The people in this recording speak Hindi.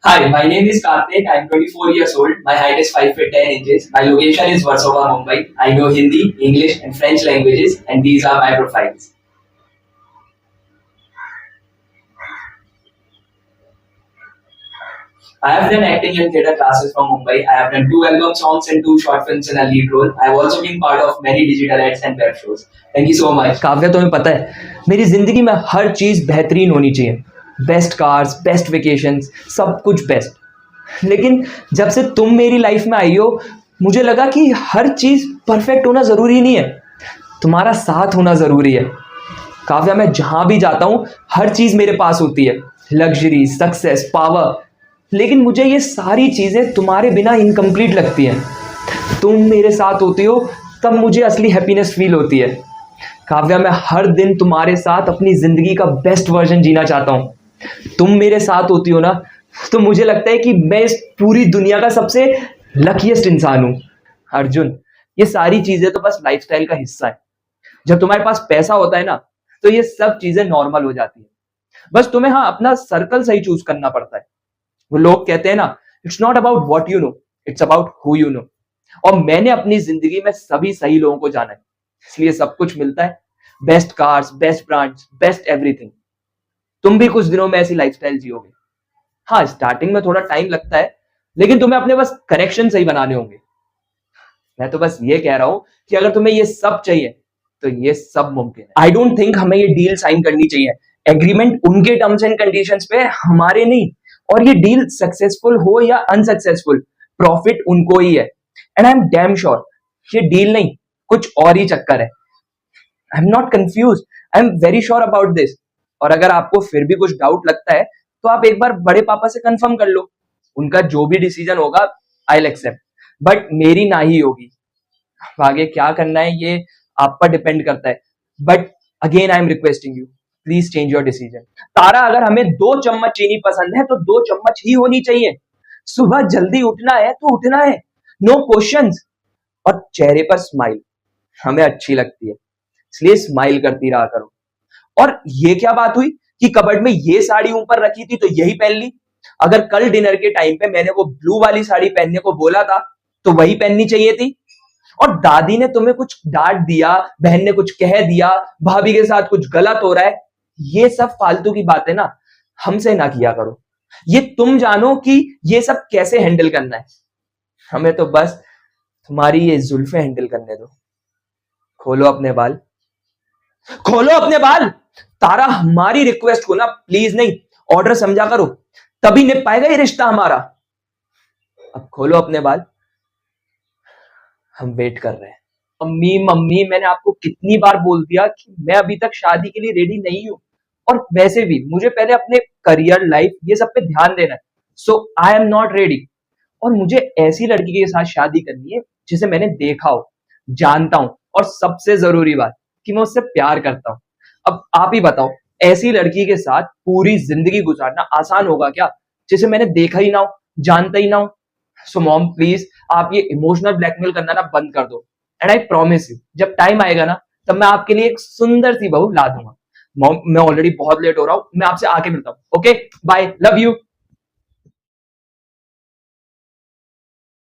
Hi, my name is Karthik. I'm 24 years old. My height is 5 feet 10 inches. My location is Warsaw, Mumbai. I know Hindi, English, and French languages, and these are my profiles. I have done acting and theatre classes from Mumbai. I have done 2 album songs and 2 short films in a lead role. I have also been part of many digital ads and web shows. Thank you so much. Kavya, तुम्हें पता है मेरी जिंदगी में हर चीज बेहतरीन होनी चाहिए। बेस्ट कार्स, बेस्ट वेकेशंस, सब कुछ बेस्ट। लेकिन जब से तुम मेरी लाइफ में आई हो, मुझे लगा कि हर चीज परफेक्ट होना जरूरी नहीं है, तुम्हारा साथ होना जरूरी है। काव्या, मैं जहां भी जाता हूँ हर चीज मेरे पास होती है, लग्जरी, सक्सेस, पावर, लेकिन मुझे ये सारी चीजें तुम्हारे बिना इनकम्प्लीट लगती हैं। तुम मेरे साथ होती हो तब मुझे असली हैप्पीनेस फील होती है। काव्या, मैं हर दिन तुम्हारे साथ अपनी जिंदगी का बेस्ट वर्जन जीना चाहता हूँ। तुम मेरे साथ होती हो ना, तो मुझे लगता है कि मैं इस पूरी दुनिया का सबसे लकीएस्ट इंसान हूँ। अर्जुन, ये सारी चीजें तो बस लाइफस्टाइल का हिस्सा है। जब तुम्हारे पास पैसा होता है ना, तो ये सब चीजें नॉर्मल हो जाती है। बस तुम्हें हाँ अपना सर्कल सही चूज करना पड़ता है। वो लोग कहते हैं ना, it's not about what you know, it's about who you know. और मैंने अपनी जिंदगी में सभी सही लोगों को जाना है, इसलिए सब कुछ मिलता है। Best cars, best brands, best everything. तुम भी कुछ दिनों में ऐसी लाइफस्टाइल जियोगे। हाँ, स्टार्टिंग में थोड़ा टाइम लगता है, लेकिन तुम्हें अपने बस कनेक्शन सही बनाने होंगे। मैं तो बस ये कह रहा हूं कि अगर तुम्हें ये सब चाहिए तो ये सब मुमकिन है। आई डोंट थिंक हमें ये डील साइन करनी चाहिए। एग्रीमेंट उनके टर्म्स एंड कंडीशंस पे, हमारे नहीं। और ये डील सक्सेसफुल हो या अनसक्सेसफुल, प्रॉफिट उनको ही है। And I am damn sure ये डील नहीं, कुछ और ही चक्कर है। I am not confuse, I am very sure about this. और अगर आपको फिर भी कुछ डाउट लगता है तो आप एक बार बड़े पापा से कंफर्म कर लो। उनका जो भी डिसीजन होगा आई विल एक्सेप्ट, बट मेरी ना ही होगी। आगे क्या करना है ये आप पर डिपेंड करता है, but again I am requesting you, please change your decision. Tara, अगर हमें 2 चम्मच चीनी पसंद है तो 2 चम्मच ही होनी चाहिए। सुबह जल्दी उठना है तो उठना है, नो क्वेश्चंस। और चेहरे पर स्माइल हमें अच्छी लगती है, इसलिए स्माइल करती रहा करो। और ये क्या बात हुई कि कबर्ड में ये साड़ी ऊपर रखी थी तो यही पहन ली? अगर कल डिनर के टाइम पे मैंने वो ब्लू वाली साड़ी पहनने को बोला था तो वही पहननी चाहिए थी। और दादी ने तुम्हें कुछ डांट दिया, बहन ने कुछ कह दिया, भाभी के साथ कुछ गलत हो रहा है, ये सब फालतू की बातें ना हमसे ना किया करो। ये तुम जानो कि ये सब कैसे हैंडल करना है। हमें तो बस तुम्हारी ये जुल्फे हैंडल करने दो। खोलो अपने बाल, खोलो अपने बाल। तारा, हमारी रिक्वेस्ट को ना प्लीज नहीं, ऑर्डर समझा करो, तभी निभ पाएगा ये रिश्ता हमारा। अब खोलो अपने बाल, हम वेट कर रहे हैं। मम्मी मम्मी, मैंने आपको कितनी बार बोल दिया कि मैं अभी तक शादी के लिए रेडी नहीं हूं। और वैसे भी मुझे पहले अपने करियर, लाइफ, ये सब पे ध्यान देना है। सो आई एम नॉट रेडी। और मुझे ऐसी लड़की के साथ शादी करनी है जिसे मैंने देखा हो, जानता हूं, और सबसे जरूरी बात कि मैं उससे प्यार करता हूं। अब आप ही बताओ, ऐसी लड़की के साथ पूरी जिंदगी गुजारना आसान होगा क्या, जिसे मैंने देखा ही ना हो, जानता ही ना हो? सो मॉम प्लीज, आप ये इमोशनल ब्लैकमेल करना ना बंद कर दो। एंड आई प्रॉमिस यू, जब टाइम आएगा ना, तब मैं आपके लिए एक सुंदर सी बहू ला दूंगा। मॉम, मैं ऑलरेडी बहुत लेट हो रहा हूँ, मैं आपसे आके मिलता हूँ। Okay, bye, love you.